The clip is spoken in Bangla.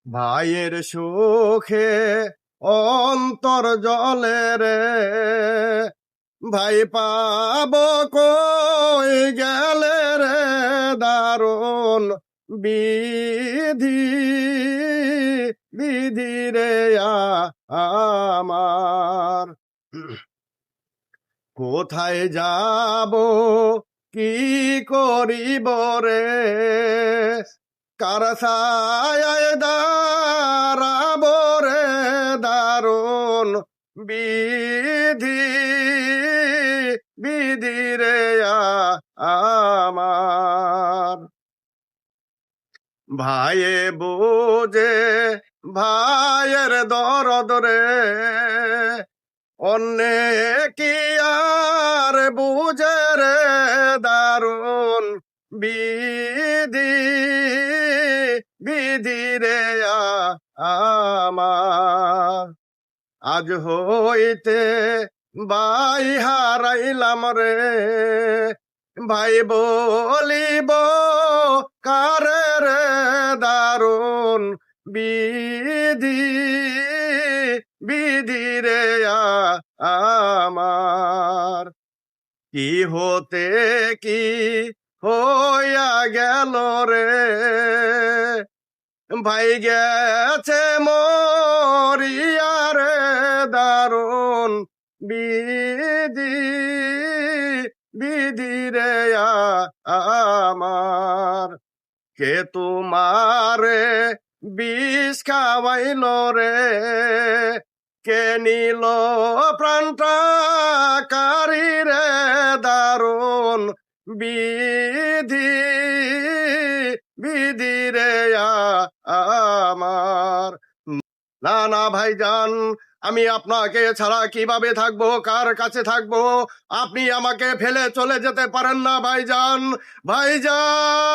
ভাইয়ের সুখে অন্তর জলে রে, ভাই পাব কই গেলে রে, দারুণ বিধি বিধি রে আমার। কোথায় যাব কি করিব রে, কার ছায়ায় দাঁড়াব রে, দারুণ বিধি বিধি রে আমার। ভাইয়ে বুঝে ভাইয়ের দরদ রে, অন্যে কি আর বুঝে রে, দারুণ বিধি বিধি রে আমার। আজ হইতে ভাই হারাইলাম রে, ভাই বলিব কারে রে, দারুণ বিধি বিধি রে আমার। কি হতে কি হইয়া গেল রে, ভাই গেছে মরিয়া রে, দারুণ বিধি বিধি রে আমার। কে তোমারে বিষ খাওয়াইল রে, কে নিল প্রাণটা কারি রে, দারুণ বিধি বিধি রে আমার। না না ভাইজান, আমি আপনাকে ছাড়া কিভাবে থাকবো, কার কাছে থাকবো? আপনি আমাকে ফেলে চলে যেতে পারেন না ভাইজান, ভাইজান।